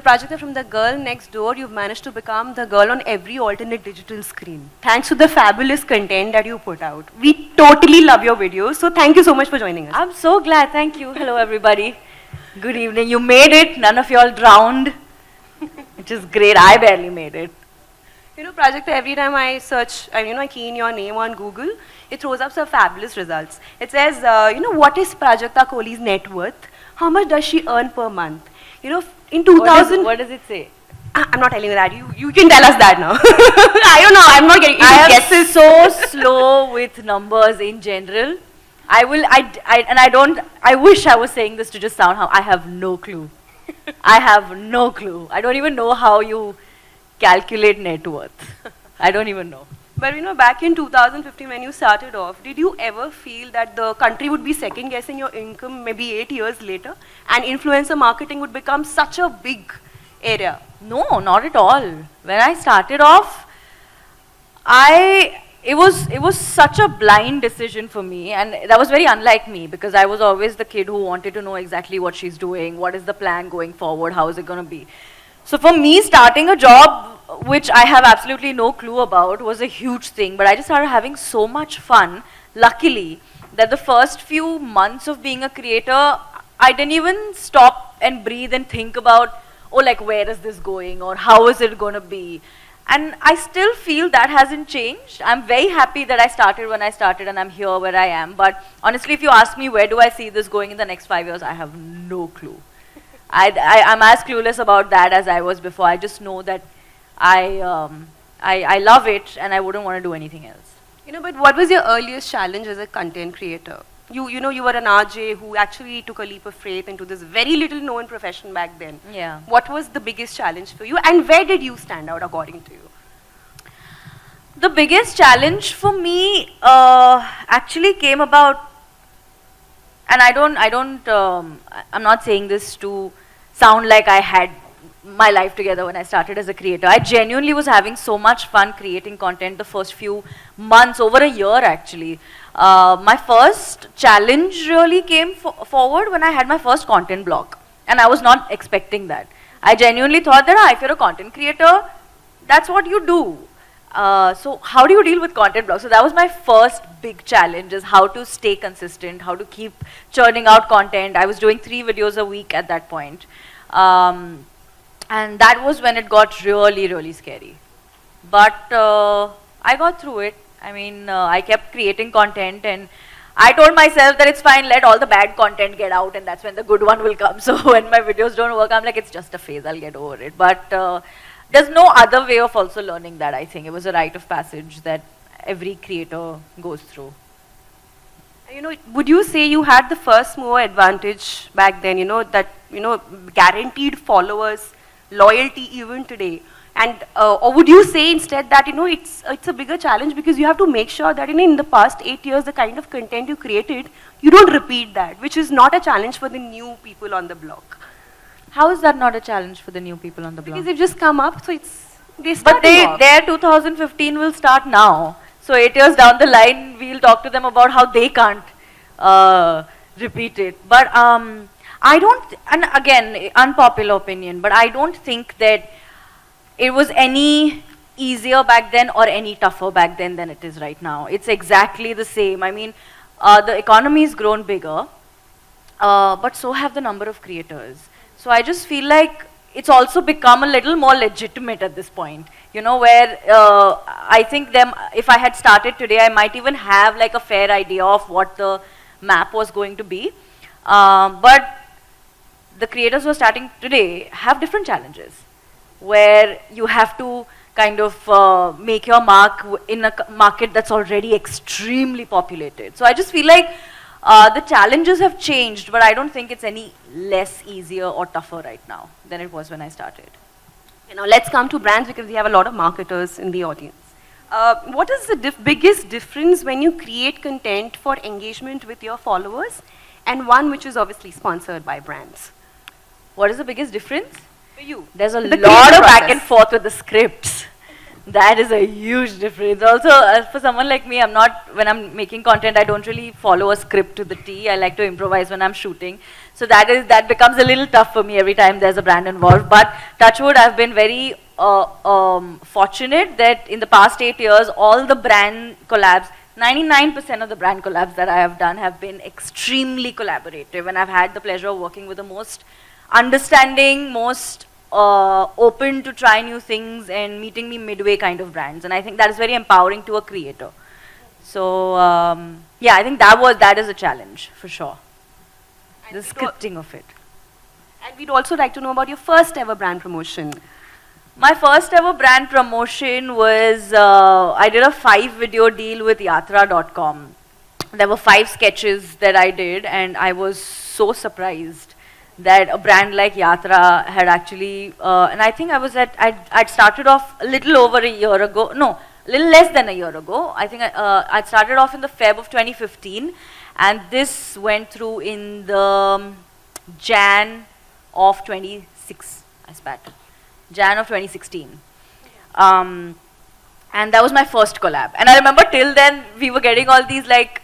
Prajakta, from the girl next door, you've managed to become the girl on every alternate digital screen. Thanks to the fabulous content that you put out. We totally love your videos, so thank you so much for joining us. I'm so glad. Thank you. Hello, everybody. Good evening. You made it. None of y'all drowned, which is great. I barely made it. Prajakta, every time I search, I key in your name on Google, it throws up some fabulous results. It says, what is Prajakta Koli's net worth? How much does she earn per month? In 2000... What does it say? I'm not telling you that. You can tell us that now. I don't know. I'm not getting I am so slow with numbers in general. I wish I was saying this to just sound how I have no clue. I have no clue. I don't even know how you calculate net worth. I don't even know. But back in 2015 when you started off, did you ever feel that the country would be second guessing your income maybe 8 years later and influencer marketing would become such a big area? No, not at all. When I started off, it was such a blind decision for me, and that was very unlike me because I was always the kid who wanted to know exactly what she's doing, what is the plan going forward, how is it going to be. So for me, starting a job which I have absolutely no clue about was a huge thing, but I just started having so much fun, luckily, that the first few months of being a creator, I didn't even stop and breathe and think about, oh, like, where is this going or how is it going to be? And I still feel that hasn't changed. I'm very happy that I started when I started and I'm here where I am. But honestly, if you ask me where do I see this going in the next 5 years, I have no clue. I'm as clueless about that as I was before. I just know that I love it and I wouldn't want to do anything else. But what was your earliest challenge as a content creator? You were an RJ who actually took a leap of faith into this very little known profession back then. Yeah. What was the biggest challenge for you and where did you stand out according to you? The biggest challenge for me actually came about, and I'm not saying this to sound like I had my life together when I started as a creator. I genuinely was having so much fun creating content the first few months, over a year actually. My first challenge really came forward when I had my first content block, and I was not expecting that. I genuinely thought that if you're a content creator, that's what you do. So how do you deal with content blocks? So that was my first big challenge, is how to stay consistent, how to keep churning out content. I was doing 3 videos a week at that point. And that was when it got really, really scary. But I got through it. I mean, I kept creating content and I told myself that it's fine, let all the bad content get out and that's when the good one will come. So when my videos don't work, I'm like, it's just a phase, I'll get over it. But there's no other way of also learning that, I think. It was a rite of passage that every creator goes through. Would you say you had the first mover advantage back then, that, guaranteed followers, loyalty even today? And or would you say instead that it's a bigger challenge because you have to make sure that in the past 8 years the kind of content you created, you don't repeat that, which is not a challenge for the new people on the block? How is that not a challenge for the new people on the block? Because they've just come up, so but their 2015 will start now. So 8 years down the line, we'll talk to them about how they can't repeat it. But I don't, and again, unpopular opinion, but I don't think that it was any easier back then or any tougher back then than it is right now. It's exactly the same. I mean, the economy's grown bigger, but so have the number of creators. So I just feel like it's also become a little more legitimate at this point, where I think if I had started today, I might even have like a fair idea of what the map was going to be. But the creators who are starting today have different challenges, where you have to kind of make your mark in a market that's already extremely populated. So I just feel like the challenges have changed, but I don't think it's any less easier or tougher right now than it was when I started. Let's come to brands because we have a lot of marketers in the audience. What is the biggest difference when you create content for engagement with your followers and one which is obviously sponsored by brands? What is the biggest difference? For you. There's a lot of back and forth with the scripts. That is a huge difference. Also, for someone like me, when I'm making content, I don't really follow a script to the T. I like to improvise when I'm shooting. So that becomes a little tough for me every time there's a brand involved. But touch wood, I've been very fortunate that in the past 8 years, all the brand collabs, 99% of the brand collabs that I have done have been extremely collaborative, and I've had the pleasure of working with the most understanding, most open to try new things and meeting me midway kind of brands, and I think that is very empowering to a creator. So yeah, I think that is a challenge for sure. And The scripting of it. And we'd also like to know about your first ever brand promotion. My first ever brand promotion was, I did a 5-video deal with yatra.com. There were 5 sketches that I did, and I was so surprised that a brand like Yatra had actually, and I think I'd started off a little over a year ago, no, a little less than a year ago. I think I'd started off in the Feb of 2015, and this went through in the Jan of 2016. And that was my first collab. And I remember till then we were getting all these like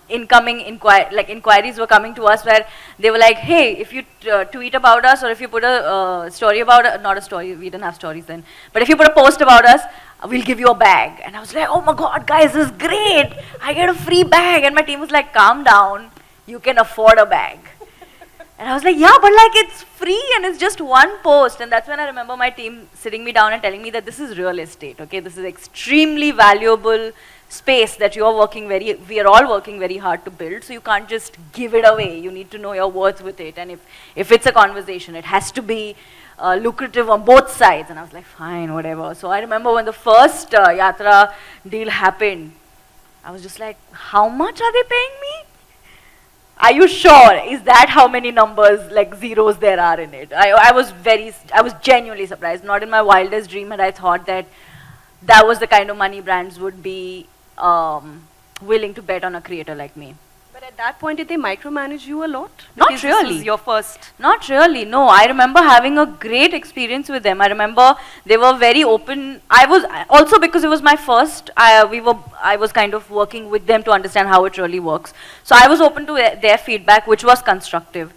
incoming inquiries were coming to us where they were like, hey, if you tweet about us, or if you put a story about not a story, we didn't have stories then, but if you put a post about us, we'll give you a bag. And I was like, oh my god, guys, this is great, I get a free bag. And my team was like, calm down, you can afford a bag. And I was like, yeah, but like it's free and it's just one post. And that's when I remember my team sitting me down and telling me that this is real estate, okay? This is extremely valuable space that we are all working very hard to build. So you can't just give it away. You need to know your worth with it. And if it's a conversation, it has to be lucrative on both sides. And I was like, fine, whatever. So I remember when the first Yatra deal happened, I was just like, how much are they paying me? Are you sure? Is that how many numbers, like zeros, there are in it? I was genuinely surprised. Not in my wildest dream had I thought that was the kind of money brands would be willing to bet on a creator like me. But at that point, did they micromanage you a lot? Not Because really. This was your first. Not really, no. I remember having a great experience with them. I remember they were very open. I was also, because it was my first, I was kind of working with them to understand how it really works. So I was open to their feedback, which was constructive.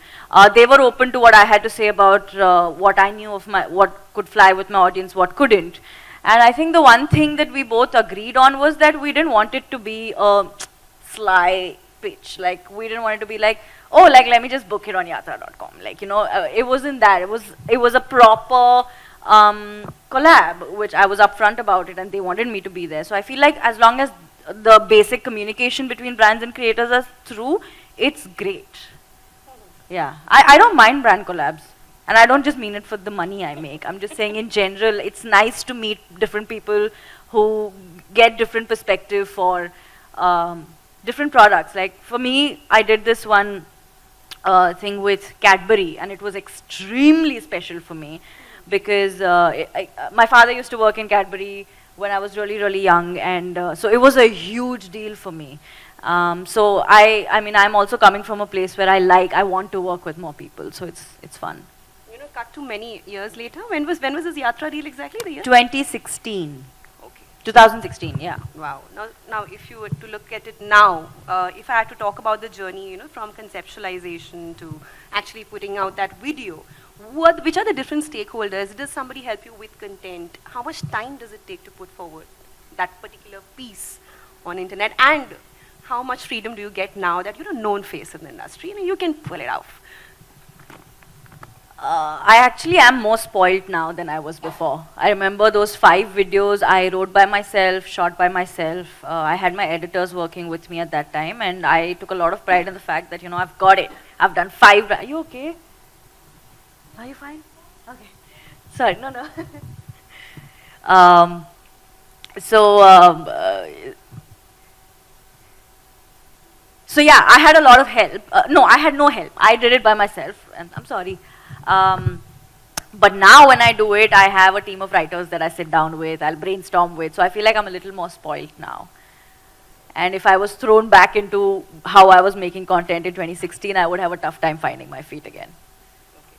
They were open to what I had to say about what I knew of what could fly with my audience, what couldn't. And I think the one thing that we both agreed on was that we didn't want it to be a sly pitch. Like, we didn't want it to be like, oh, like, let me just book it on yatra.com. Like, you know, it wasn't that. It was a proper collab, which I was upfront about it, and they wanted me to be there. So I feel like as long as the basic communication between brands and creators is through, it's great. Yeah, I don't mind brand collabs. And I don't just mean it for the money I make. I'm just saying in general, it's nice to meet different people who get different perspective for different products. Like for me, I did this one thing with Cadbury, and it was extremely special for me because my father used to work in Cadbury when I was really, really young, and so it was a huge deal for me. So I mean, I'm also coming from a place where I want to work with more people, so it's fun. You know, cut to many years later. When was this Yatra deal exactly? The year? 2016. 2016, yeah. Wow. Now, if you were to look at it now, if I had to talk about the journey, you know, from conceptualization to actually putting out that video, which are the different stakeholders? Does somebody help you with content? How much time does it take to put forward that particular piece on internet? And how much freedom do you get now that you're a known face in the industry? You can pull it off. I actually am more spoiled now than I was before. I remember those 5 videos I wrote by myself, shot by myself. I had my editors working with me at that time, and I took a lot of pride in the fact that, you know, I've got it. I've done 5. Are you okay? Are you fine? Okay. Sorry, no. So yeah, I had a lot of help. No, I had no help. I did it by myself, and I'm sorry. But now when I do it, I have a team of writers that I sit down with, I'll brainstorm with, so I feel like I'm a little more spoiled now. And if I was thrown back into how I was making content in 2016, I would have a tough time finding my feet again.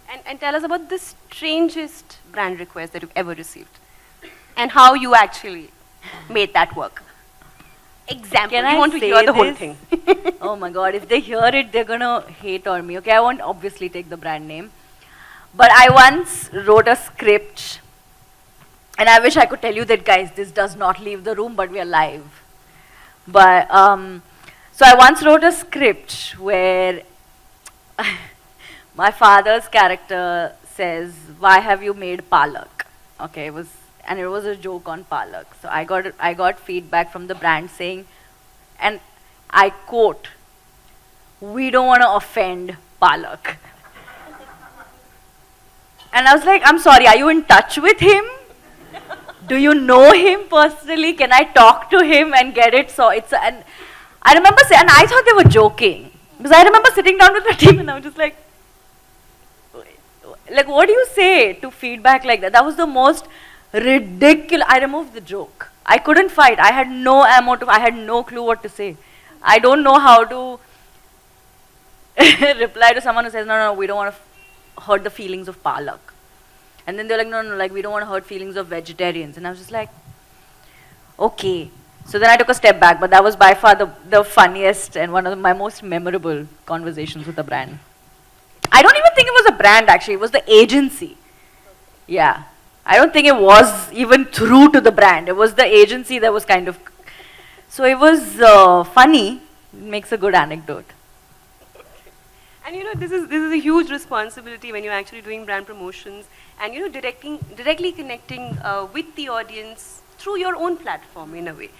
Okay. And tell us about the strangest brand request that you've ever received. and how you actually made that work. Example. Can We I want to say hear the whole this? thing. Oh my god, if they hear it, they're gonna hate on me. Okay, I won't obviously take the brand name. But I once wrote a script, and I wish I could tell you that, guys, this does not leave the room, but we are live. But, so I once wrote a script where my father's character says, "Why have you made palak?" Okay, and it was a joke on palak. So I got feedback from the brand saying, and I quote, "We don't want to offend palak." And I was like, "I'm sorry, are you in touch with him? Do you know him personally? Can I talk to him and get it?" So and I remember saying, and I thought they were joking. Because I remember sitting down with my team and I was just like, what do you say to feedback like that? That was the most ridiculous. I removed the joke. I couldn't fight. I had no ammo I had no clue what to say. I don't know how to reply to someone who says, no, we don't want to hurt the feelings of palak. And then they're like, no, like we don't want to hurt feelings of vegetarians. And I was just like, okay. So then I took a step back, but that was by far the funniest and one of my most memorable conversations with the brand. I don't even think it was a brand actually, it was the agency. Yeah. I don't think it was even through to the brand. It was the agency that was kind of. So it was funny. It makes a good anecdote. And this is a huge responsibility when you're actually doing brand promotions and directly connecting with the audience through your own platform in a way.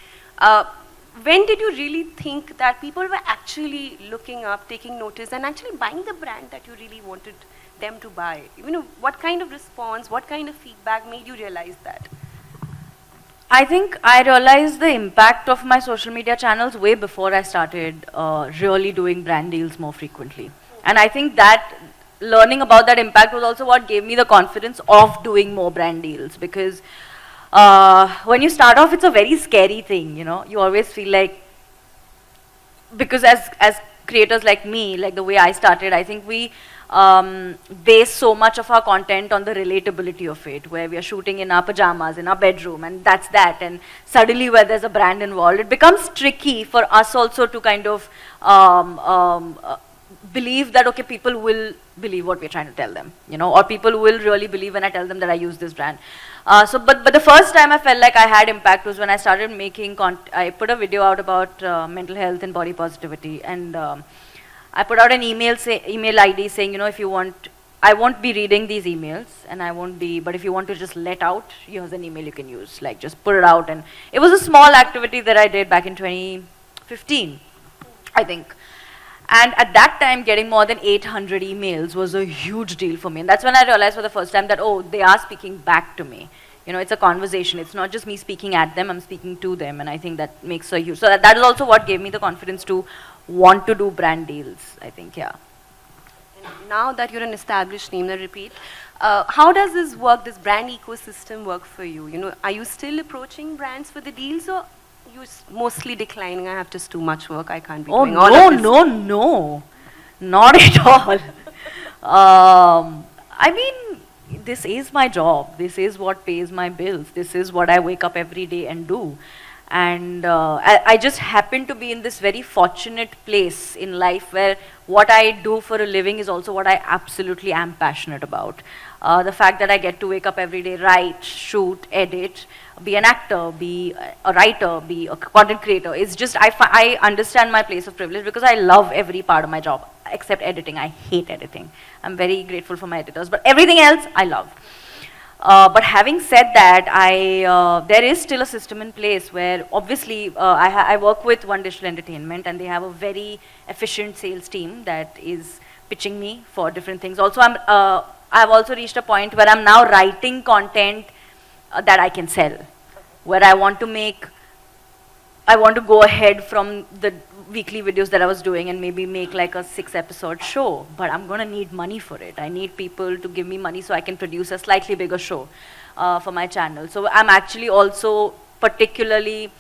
When did you really think that people were actually looking up, taking notice, and actually buying the brand that you really wanted them to buy? What kind of response, what kind of feedback made you realize that? I think I realized the impact of my social media channels way before I started really doing brand deals more frequently. And I think that learning about that impact was also what gave me the confidence of doing more brand deals, because when you start off, it's a very scary thing, You always feel like, because as creators like me, like the way I started, I think we base so much of our content on the relatability of it, where we are shooting in our pajamas, in our bedroom, and that's that. And suddenly where there's a brand involved, it becomes tricky for us also to kind of believe that, okay, people will believe what we're trying to tell them, or people will really believe when I tell them that I use this brand. But the first time I felt like I had impact was when I started making I put a video out about mental health and body positivity, and I put out an email ID saying, if you want, I won't be reading these emails, and but if you want to just let out, here's an email you can use, like just put it out. And it was a small activity that I did back in 2015, I think. And at that time, getting more than 800 emails was a huge deal for me. And that's when I realized for the first time that, oh, they are speaking back to me. It's a conversation. It's not just me speaking at them, I'm speaking to them. And I think that makes a huge, so that is also what gave me the confidence to want to do brand deals, I think, yeah. And now that you're an established name, I repeat, how does this work, this brand ecosystem work for you? Are you still approaching brands for the deals, or you mostly declining? I have just too much work, I can't be doing all of this. No, not at all. I mean, this is my job. This is what pays my bills. This is what I wake up every day and do. And I just happen to be in this very fortunate place in life where what I do for a living is also what I absolutely am passionate about. The fact that I get to wake up every day, write, shoot, edit, be an actor, be a writer, be a content creator. It's just, I understand my place of privilege because I love every part of my job, except editing. I hate editing. I'm very grateful for my editors, but everything else I love. But having said that, there is still a system in place where obviously I work with One Digital Entertainment, and they have a very efficient sales team that is pitching me for different things. Also, I've also reached a point where I'm now writing content that I can sell, where I want to go ahead from the weekly videos that I was doing and maybe make like a 6-episode show, but I'm gonna need money for it. I need people to give me money so I can produce a slightly bigger show for my channel. So I'm actually also particularly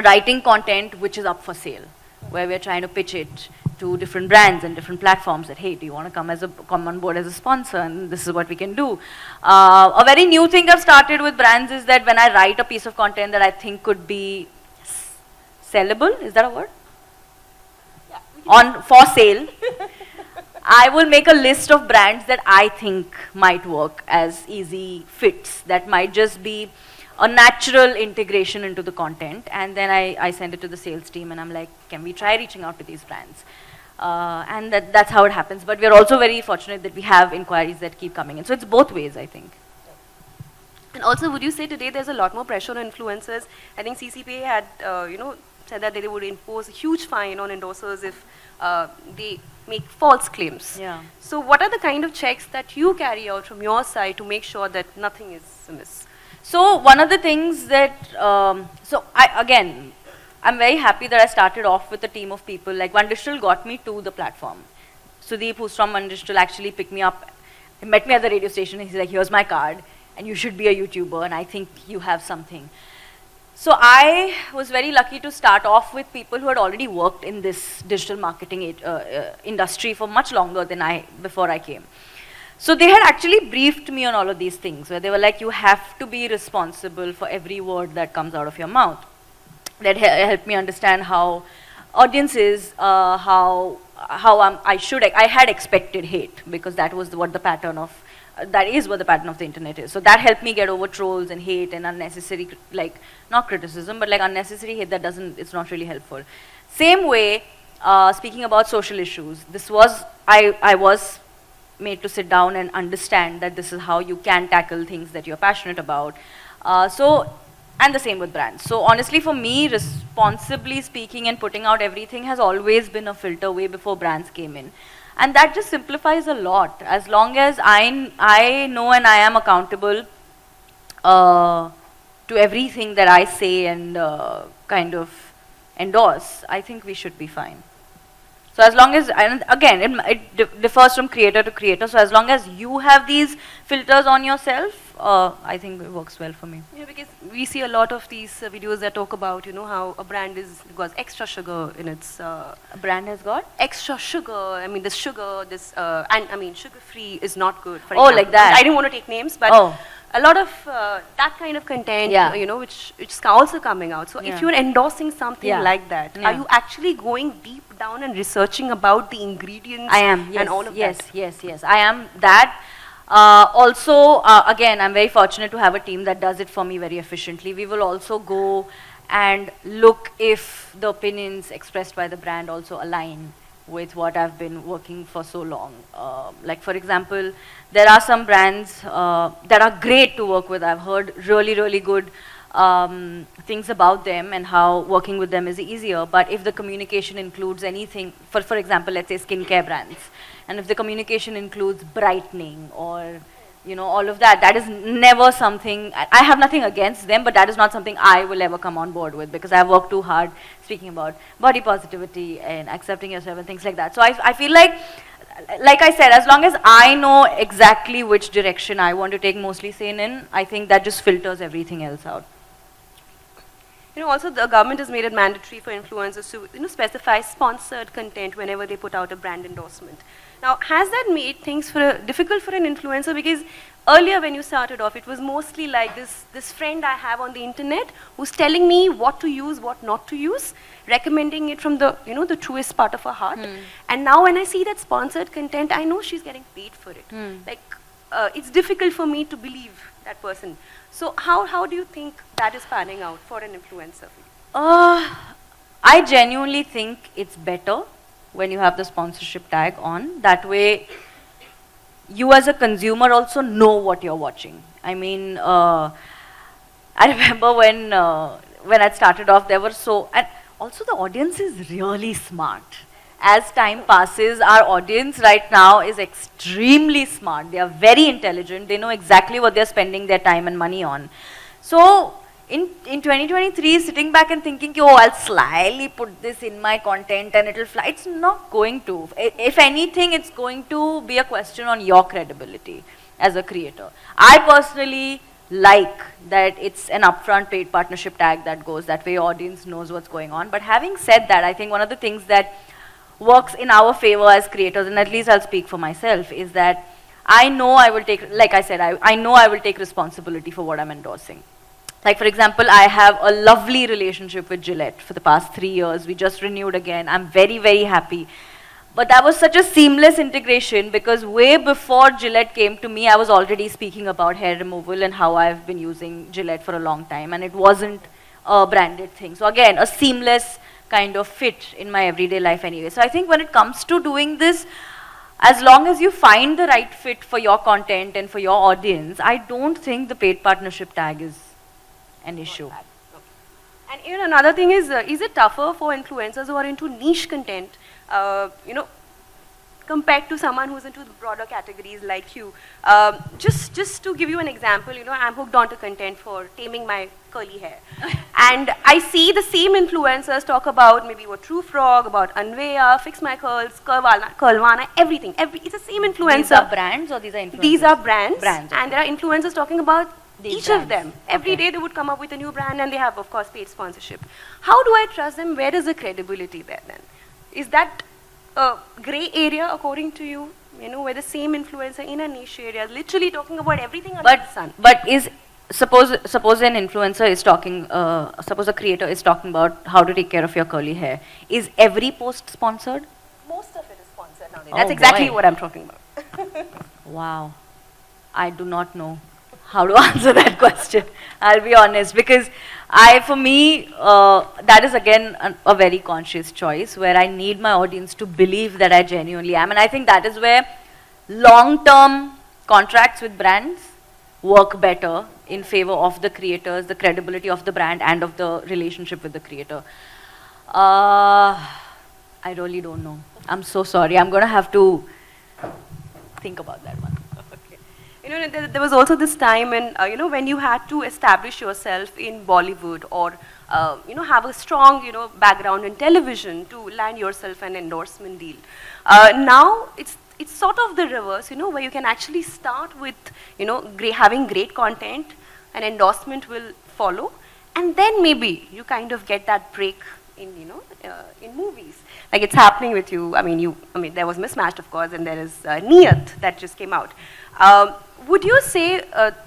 writing content which is up for sale, where we're trying to pitch it to different brands and different platforms that, hey, do you want to come on board as a sponsor, and this is what we can do. A very new thing I've started with brands is that when I write a piece of content that I think could be sellable, is that a word? For sale, I will make a list of brands that I think might work as easy fits, that might just be a natural integration into the content, and then I send it to the sales team and I'm like, can we try reaching out to these brands? And that's how it happens. But we're also very fortunate that we have inquiries that keep coming in. So it's both ways, I think. And also, would you say today there's a lot more pressure on influencers? I think CCPA had, said that they would impose a huge fine on endorsers if they make false claims. Yeah. So what are the kind of checks that you carry out from your side to make sure that nothing is amiss? So one of the things that, I'm very happy that I started off with a team of people. Like One Digital got me to the platform. Sudeep, who's from One Digital, actually picked me up. He met me at the radio station and he's like, here's my card and you should be a YouTuber and I think you have something. So I was very lucky to start off with people who had already worked in this digital marketing industry for much longer than before I came. So they had actually briefed me on all of these things, where they were like, you have to be responsible for every word that comes out of your mouth. That helped me understand how audiences, I had expected hate, because that was what the pattern of, that is what the pattern of the internet is. So that helped me get over trolls and hate and unnecessary, like, not criticism, but like unnecessary hate that it's not really helpful. Same way, speaking about social issues, I was made to sit down and understand that this is how you can tackle things that you're passionate about. And the same with brands. So honestly, for me, responsibly speaking and putting out everything has always been a filter way before brands came in. And that just simplifies a lot. As long as I know and I am accountable to everything that I say and kind of endorse, I think we should be fine. So as long as, and again, it differs from creator to creator, so as long as you have these filters on yourself, I think it works well for me. Yeah, because we see a lot of these videos that talk about, how a brand got extra sugar in its... a brand has got? Extra sugar, I mean this sugar, sugar-free is not good, for example. Like that. I didn't want to take names, but a lot of that kind of content, which is also coming out. So if you're endorsing something like that, are you actually going deep down and researching about the ingredients? I am, yes, and all of that? Yes, I am that. Again, I'm very fortunate to have a team that does it for me very efficiently. We will also go and look if the opinions expressed by the brand also align with what I've been working for so long. Like for example, there are some brands that are great to work with. I've heard really, really good things about them and how working with them is easier. But if the communication includes anything, for example, let's say skincare brands, and if the communication includes brightening or all of that, that is never something, I have nothing against them, but that is not something I will ever come on board with, because I've worked too hard speaking about body positivity and accepting yourself and things like that. So I feel like I said, as long as I know exactly which direction I want to take mostly sane in, I think that just filters everything else out. Also the government has made it mandatory for influencers to specify sponsored content whenever they put out a brand endorsement. Now, has that made things difficult for an influencer? Because earlier when you started off, it was mostly like this friend I have on the internet who's telling me what to use, what not to use, recommending it from the the truest part of her heart. And now when I see that sponsored content, I know she's getting paid for it. Like it's difficult for me to believe that person. So how do you think that is panning out for an influencer? I genuinely think it's better when you have the sponsorship tag on. That way, you as a consumer also know what you're watching. I mean, I remember when I started off, and also the audience is really smart. As time passes, our audience right now is extremely smart. They are very intelligent. They know exactly what they're spending their time and money on. So in 2023, sitting back and thinking, I'll slyly put this in my content and it'll fly. It's not going to. If anything, it's going to be a question on your credibility as a creator. I personally like that it's an upfront paid partnership tag that goes that way. Audience knows what's going on. But having said that, I think one of the things that works in our favor as creators, and at least I'll speak for myself, is that I know I will take, like I said, I know I will take responsibility for what I'm endorsing. Like, for example, I have a lovely relationship with Gillette for the past 3 years. We just renewed again. I'm very, very happy. But that was such a seamless integration because way before Gillette came to me, I was already speaking about hair removal and how I've been using Gillette for a long time, and it wasn't a branded thing. So again, a seamless kind of fit in my everyday life anyway. So I think when it comes to doing this, as long as you find the right fit for your content and for your audience, I don't think the paid partnership tag is an issue. And even another thing is it tougher for influencers who are into niche content, compared to someone who's into the broader categories like you? Just to give you an example, I'm hooked onto content for taming my curly hair. And I see the same influencers talk about maybe what True Frog, about Anveya, Fix My Curls, Curlvana, everything. It's the same influencer. These are brands or these are influencers? These are brands. Brands, okay. And there are influencers talking about each brands. of them. Every day they would come up with a new brand, and they have, of course, paid sponsorship. How do I trust them? Where is the credibility there then? Is that a grey area according to you? Where the same influencer in a niche area is literally talking about everything under the sun. But suppose an influencer is talking, suppose a creator is talking about how to take care of your curly hair. Is every post sponsored? Most of it is sponsored nowadays. Oh, That's exactly boy. what I'm talking about. Wow. I do not know how to answer that question. I'll be honest, because for me, that is again a very conscious choice where I need my audience to believe that I genuinely am. And I think that is where long-term contracts with brands work better in favor of the creators, the credibility of the brand and of the relationship with the creator. I really don't know. I'm so sorry. I'm going to have to think about that one. There was also this time when you had to establish yourself in Bollywood or have a strong background in television to land yourself an endorsement deal. Now it's sort of the reverse, where you can actually start with having great content, an endorsement will follow, and then maybe you kind of get that break in in movies. Like it's happening with you. There was Mismatched, of course, and there is Neer that just came out. Would you say,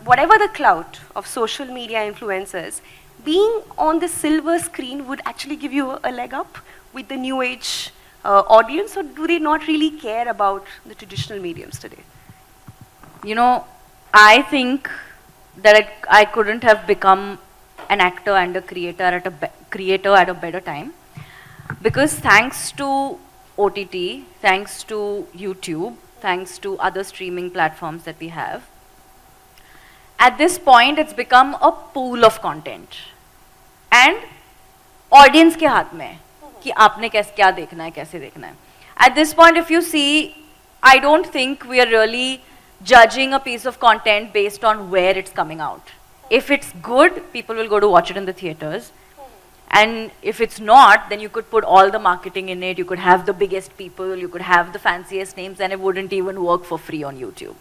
whatever the clout of social media influencers, being on the silver screen would actually give you a leg up with the new age audience, or do they not really care about the traditional mediums today? I think that I couldn't have become an actor and a creator at a better time, because thanks to OTT, thanks to YouTube, thanks to other streaming platforms that we have, at this point it's become a pool of content and audience के हाथ में कि आपने क्या देखना है, कैसे देखना है. At this point, if you see, I don't think we are really judging a piece of content based on where it's coming out. If it's good, people will go to watch it in the theaters. And if it's not, then you could put all the marketing in it, you could have the biggest people, you could have the fanciest names, and it wouldn't even work for free on YouTube.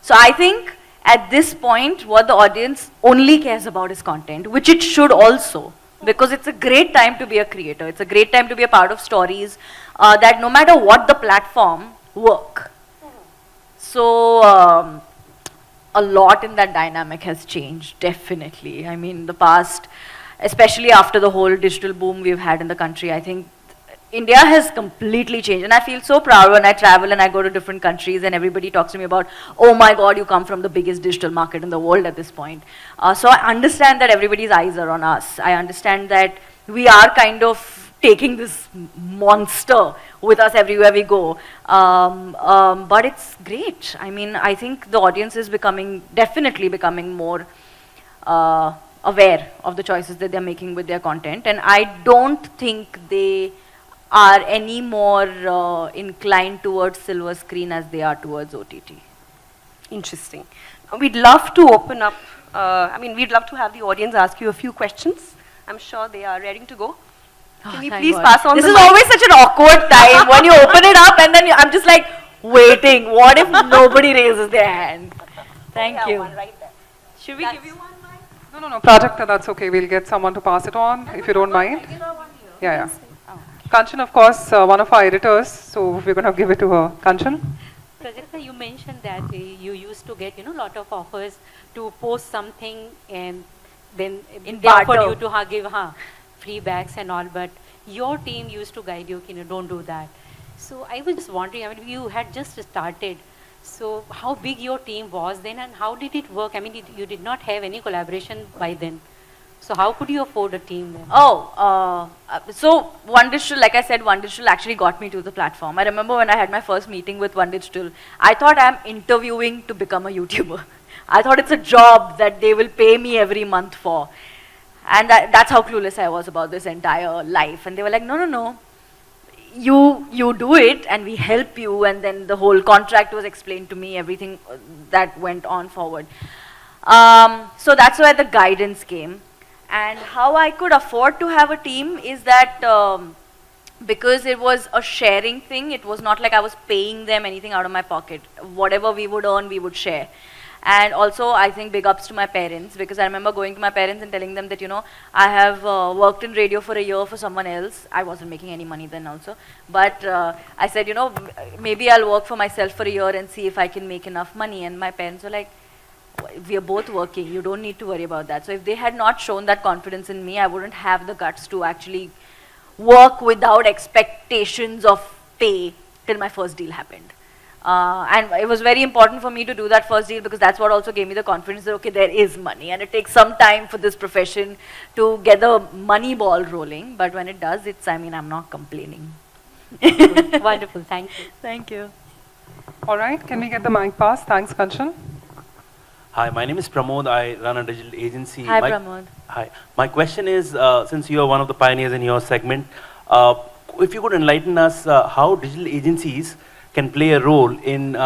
So I think at this point, what the audience only cares about is content, which it should also, because it's a great time to be a creator. It's a great time to be a part of stories that no matter what the platform, work. So a lot in that dynamic has changed, definitely. I mean, the past, especially after the whole digital boom we've had in the country, I think India has completely changed. And I feel so proud when I travel and I go to different countries and everybody talks to me about, oh my God, you come from the biggest digital market in the world at this point. So I understand that everybody's eyes are on us. I understand that we are kind of taking this monster with us everywhere we go. But it's great. I mean, I think the audience is definitely becoming more aware of the choices that they're making with their content. And I don't think they are any more inclined towards silver screen as they are towards OTT. Interesting. We'd love to open up, we'd love to have the audience ask you a few questions. I'm sure they are ready to go. Can we please pass on This the is mic? always such an awkward time when you open it up and then I'm just like waiting. What if nobody raises their hand? Thank you. One right there. Should we give you one mic? No, Prajakta, that's okay. We'll get someone to pass it on, if you don't mind. Yeah. Kanchan, of course, one of our editors, so we're going to give it to her. Kanchan? Prajakta, you mentioned that you used to get, lot of offers to post something and then In they offered barter. you to give free bags and all, but your team used to guide you, don't do that. So I was just wondering, I mean, you had just started, so how big your team was then and how did it work? I mean, you did not have any collaboration by then. So how could you afford a team then? So One Digital, like I said, One Digital actually got me to the platform. I remember when I had my first meeting with One Digital, I thought I'm interviewing to become a YouTuber. I thought it's a job that they will pay me every month for. And that's how clueless I was about this entire life. And they were like, no, no, no. You do it and we help you. And then the whole contract was explained to me, everything that went on forward. So that's where the guidance came. And how I could afford to have a team is that because it was a sharing thing, it was not like I was paying them anything out of my pocket. Whatever we would earn, we would share. And also, I think big ups to my parents, because I remember going to my parents and telling them that, I have worked in radio for a year for someone else. I wasn't making any money then also. But I said, maybe I'll work for myself for a year and see if I can make enough money. And my parents were like, we are both working, you don't need to worry about that. So if they had not shown that confidence in me, I wouldn't have the guts to actually work without expectations of pay till my first deal happened. And it was very important for me to do that first deal because that's what also gave me the confidence that, okay, there is money. And it takes some time for this profession to get the money ball rolling. But when it does, I'm not complaining. Wonderful, thank you. Thank you. All right, can we get the mic passed? Thanks, Kanchan. Hi, my name is Pramod. I run a digital agency. Hi, Pramod. Hi. My question is, since you are one of the pioneers in your segment, if you could enlighten us how digital agencies can play a role in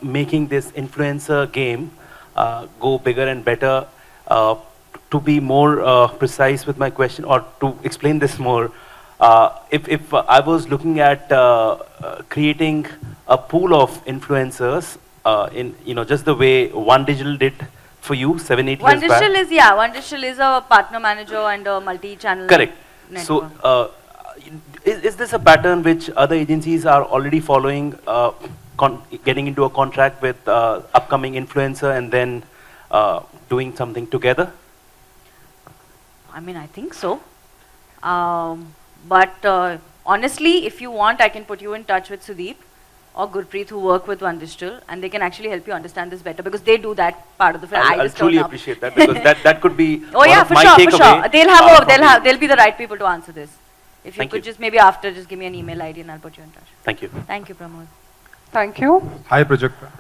making this influencer game go bigger and better. To be more precise with my question, or to explain this more, if I was looking at creating a pool of influencers, in just the way One Digital did for you 7-8 years back. One Digital is a partner manager and a multi-channel Correct. network. So is this a pattern which other agencies are already following, getting into a contract with upcoming influencer and then doing something together? I think so. But honestly, if you want, I can put you in touch with Sudeep or Gurpreet, who work with One Digital, and they can actually help you understand this better because they do that part of the film. I'll truly appreciate that because that could be oh yeah, for my sure, takeaway. for sure. They'll be the right people to answer this. If you Thank could you. just maybe after just give me an email ID and I'll put you in touch. Thank you. Thank you, Pramod. Thank you. Hi Prajakta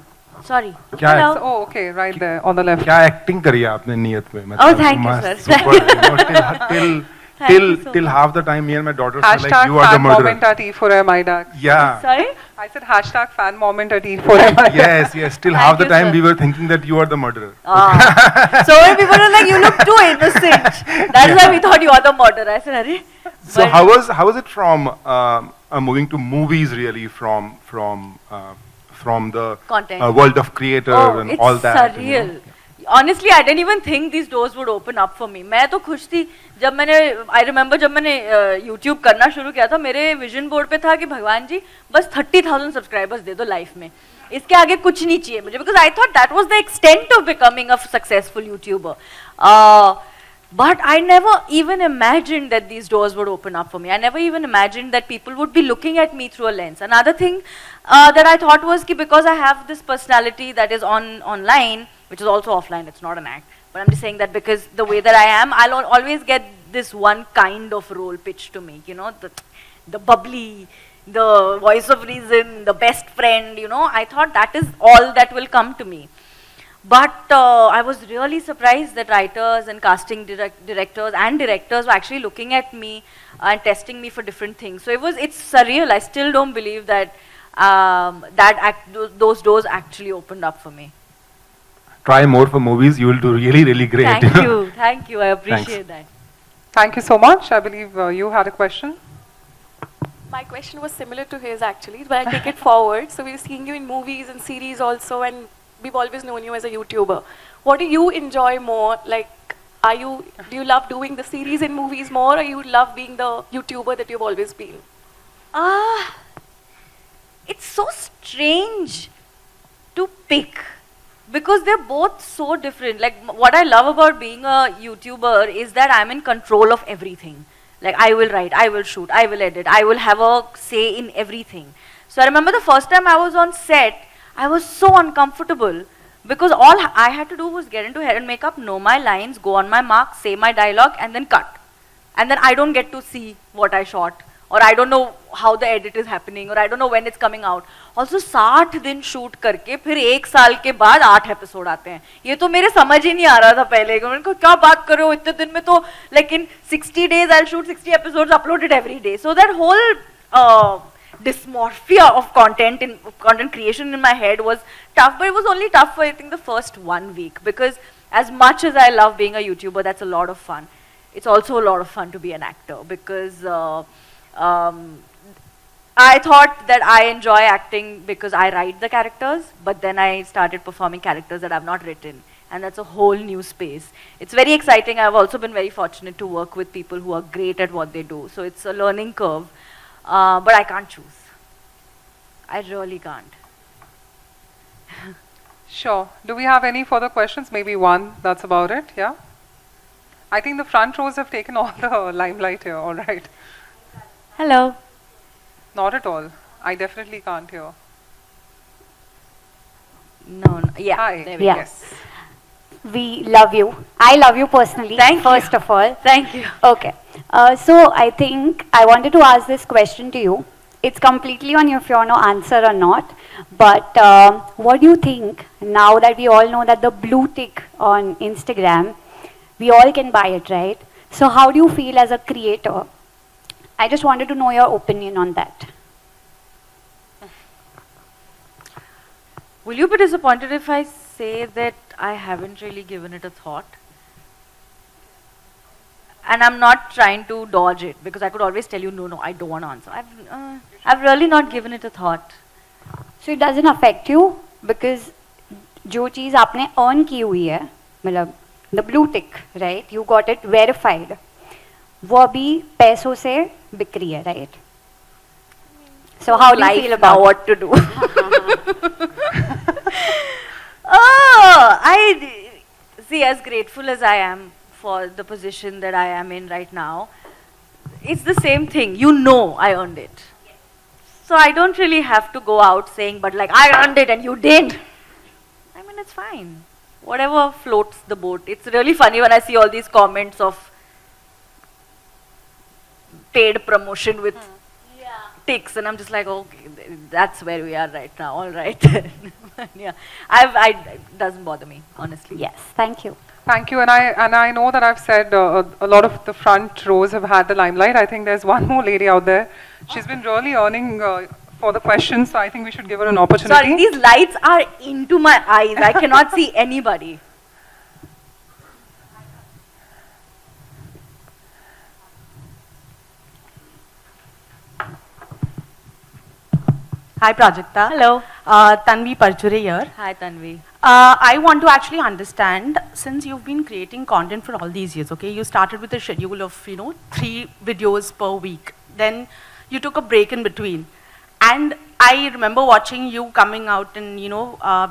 Sorry. क्या है? Hello. Oh, okay, right there on the left. क्या acting करी है आपने नियत में Oh, thank you, sir. Thank you so till much. half the time me and my daughter say like Hashtag you are the fan moment murderer. at E4M IDAC. Yeah. Sorry? I said hashtag fan moment at E4M IDAC. Yes. Till Thank half the you, time sir. we were thinking that you are the murderer. So when people were like, you look too innocent. That's why we thought you are the murderer. I said, Arey. So But- how was it from moving to movies really from the Content. world of creator and it's all that? surreal. Honestly, I didn't even think these doors would open up for me. मैं तो खुश थी जब I remember जब मैंने YouTube करना शुरू किया था मेरे vision board पे था कि भगवान जी बस 30,000 subscribers दे दो life में इसके आगे कुछ नहीं चाहिए मुझे because I thought that was the extent of becoming a successful YouTuber. But I never even imagined that these doors would open up for me. I never even imagined that people would be looking at me through a lens. Another thing that I thought was कि because I have this personality that is online, which is also offline, it's not an act. But I'm just saying that because the way that I am, I'll always get this one kind of role pitched to me. The bubbly, the voice of reason, the best friend. I thought that is all that will come to me. But I was really surprised that writers and casting directors and directors were actually looking at me and testing me for different things. So it's surreal. I still don't believe that those doors actually opened up for me. Try more for movies. You will do really, really great. Thank you. I appreciate that. Thank you so much. I believe you had a question. My question was similar to his actually, but I'll take it forward. So we're seeing you in movies and series also, and we've always known you as a YouTuber. What do you enjoy more? Like, do you love doing the series and movies more, or you love being the YouTuber that you've always been? Ah, it's so strange to pick because they're both so different. Like what I love about being a YouTuber is that I'm in control of everything. Like I will write, I will shoot, I will edit, I will have a say in everything. So I remember the first time I was on set, I was so uncomfortable because all I had to do was get into hair and makeup, know my lines, go on my mark, say my dialogue, and then cut. And then I don't get to see what I shot, or I don't know how the edit is happening, or I don't know when it's coming out. Also 60 दिन shoot करके फिर 1 साल के बाद 8 episode आते हैं. ये तो मेरे समझ ही नहीं आ रहा था पहले. मैंने कहा क्या बात कर रहे हो इतने दिन में तो like in 60 days I'll shoot 60 episodes uploaded every day. So that whole dysmorphia of content creation in my head was tough, but it was only tough for I think the first 1 week because as much as I love being a YouTuber, that's a lot of fun. It's also a lot of fun to be an actor because I thought that I enjoy acting because I write the characters, but then I started performing characters that I've not written, and that's a whole new space. It's very exciting. I've also been very fortunate to work with people who are great at what they do, so it's a learning curve, but I can't choose. I really can't. Sure. Do we have any further questions? Maybe one, that's about it, yeah? I think the front rows have taken all the limelight here, all right. Hello. Not at all. I definitely can't hear. No, yeah. Hi. There we Yeah. go. Yes. We love you. I love you personally. Thank you. First of all. Thank you. Okay. So I think I wanted to ask this question to you. It's completely on you if you want to answer or not. But what do you think now that we all know that the blue tick on Instagram, we all can buy it, right? So how do you feel as a creator? I just wanted to know your opinion on that. Will you be disappointed if I say that I haven't really given it a thought? And I'm not trying to dodge it because I could always tell you, no, I don't want to answer. I've really not given it a thought. So it doesn't affect you because जो चीज़ आपने earn की हुई है, मतलब the blue tick, right? You got it verified. वो अभी पैसों से बिक रही है, right? So how do you feel about what to do? I see, as grateful as I am for the position that I am in right now, it's the same thing. You know I earned it. So I don't really have to go out saying, but like, I earned it and you didn't. I mean, it's fine. Whatever floats the boat. It's really funny when I see all these comments of paid promotion with ticks, and I'm just like, okay, that's where we are right now. All right. Yeah, it doesn't bother me, honestly. Yes, thank you. Thank you, and I know that I've said a lot of the front rows have had the limelight. I think there's one more lady out there. She's been really earning for the questions, so I think we should give her an opportunity. Sorry, these lights are into my eyes. I cannot see anybody. Hi, Prajakta. Hello. Tanvi Parchure here. Hi, Tanvi. I want to actually understand, since you've been creating content for all these years, okay, you started with a schedule of, 3 videos per week. Then you took a break in between. And I remember watching you coming out and,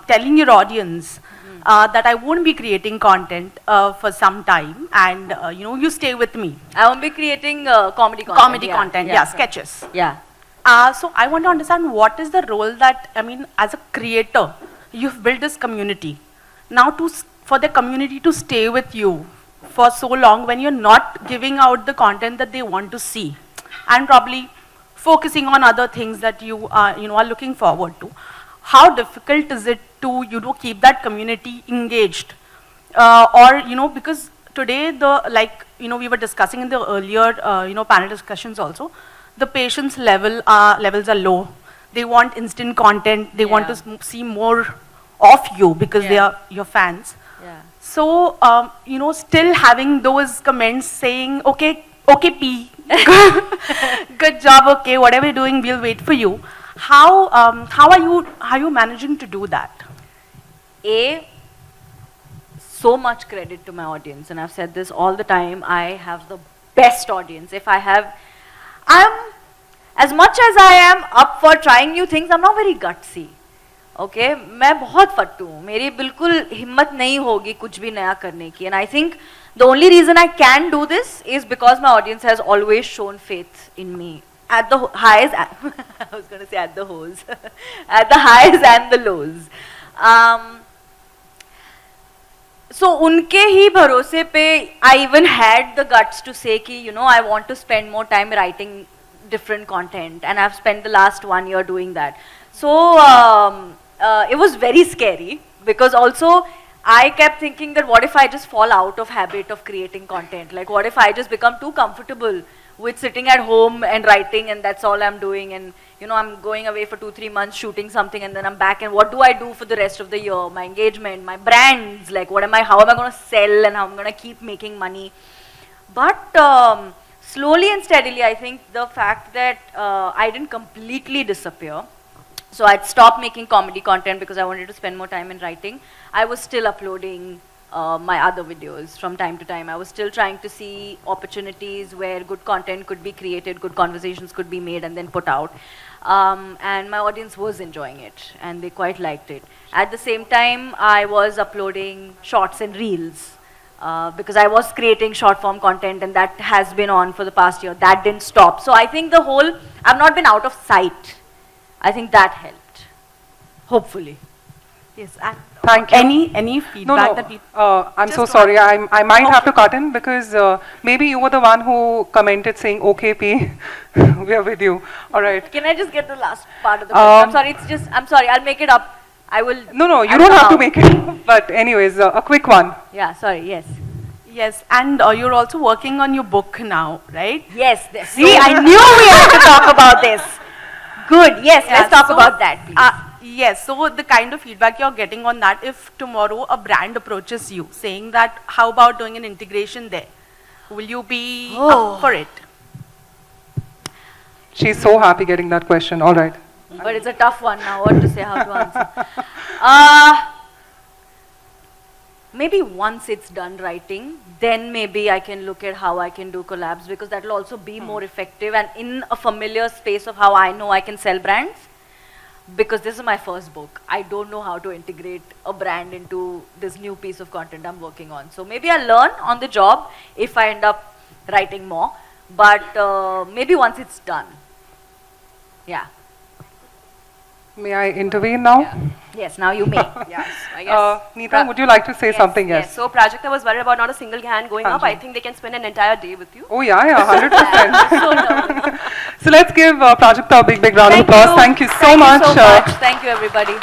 telling your audience that I won't be creating content for some time. And, you stay with me. I won't be creating comedy content. Comedy content, yeah, sketches. Yeah. So I want to understand what is the role that, as a creator, you've built this community. Now for the community to stay with you for so long when you're not giving out the content that they want to see and probably focusing on other things that you are looking forward to. How difficult is it to, keep that community engaged? Because today we were discussing in the earlier, panel discussions also, the patience levels are low. They want instant content. They want to see more of you because they are your fans. Yeah. So, still having those comments saying, okay, P, good job, okay, whatever you're doing, we'll wait for you. How are you managing to do that? So much credit to my audience, and I've said this all the time. I have the best audience. as much as I am up for trying new things, I'm not very gutsy. Okay, मैं बहुत फट्टू हूँ, मेरी बिल्कुल हिम्मत नहीं होगी कुछ भी नया करने की, and I think the only reason I can do this is because my audience has always shown faith in me at the highs. I was going to say at the lows, at the highs and the lows. So उनके ही भरोसे पे I even had the guts to say कि I want to spend more time writing different content, and I've spent the last 1 year doing that. So it was very scary, because also I kept thinking that what if I just fall out of habit of creating content? Like what if I just become too comfortable with sitting at home and writing, and that's all I'm doing, and I'm going away for 2-3 months shooting something, and then I'm back, and what do I do for the rest of the year? My engagement, my brands, like how am I going to sell, and how I'm going to keep making money? But slowly and steadily, I think the fact that I didn't completely disappear, so I'd stopped making comedy content because I wanted to spend more time in writing. I was still uploading my other videos from time to time. I was still trying to see opportunities where good content could be created, good conversations could be made and then put out. And my audience was enjoying it, and they quite liked it. At the same time, I was uploading shorts and reels because I was creating short form content, and that has been on for the past year. That didn't stop. So I think I've not been out of sight. I think that helped, hopefully. Yes, and Thank you. Any feedback that people... I'm so sorry. I might have to cut in, because maybe you were the one who commented saying, okay, P, we are with you. All right. Can I just get the last part of the question? I'm sorry, I'll make it up. I will. No, you don't have to make it. But anyways, a quick one. Yeah, sorry, yes. Yes, and you're also working on your book now, right? Yes, see, I knew we had to talk about this. Good, yes, let's talk about that, please. Yes, so the kind of feedback you're getting on that, if tomorrow a brand approaches you saying that, how about doing an integration there? Will you be up for it? She's so happy getting that question. All right. But it's a tough one now, what to say, how to answer. Maybe once it's done writing, then maybe I can look at how I can do collabs, because that will also be more effective and in a familiar space of how I know I can sell brands. Because this is my first book. I don't know how to integrate a brand into this new piece of content I'm working on. So maybe I'll learn on the job if I end up writing more. But maybe once it's done. Yeah. May I intervene now? Yeah. Yes, now you may. Yes, I guess. Neeta, would you like to say something? Yes. So Prajakta was worried about not a single hand going up. I think they can spend an entire day with you. Oh yeah, 100%. So nervous. So let's give Prajakta a big round of applause. Thank you so much. Thank you, everybody.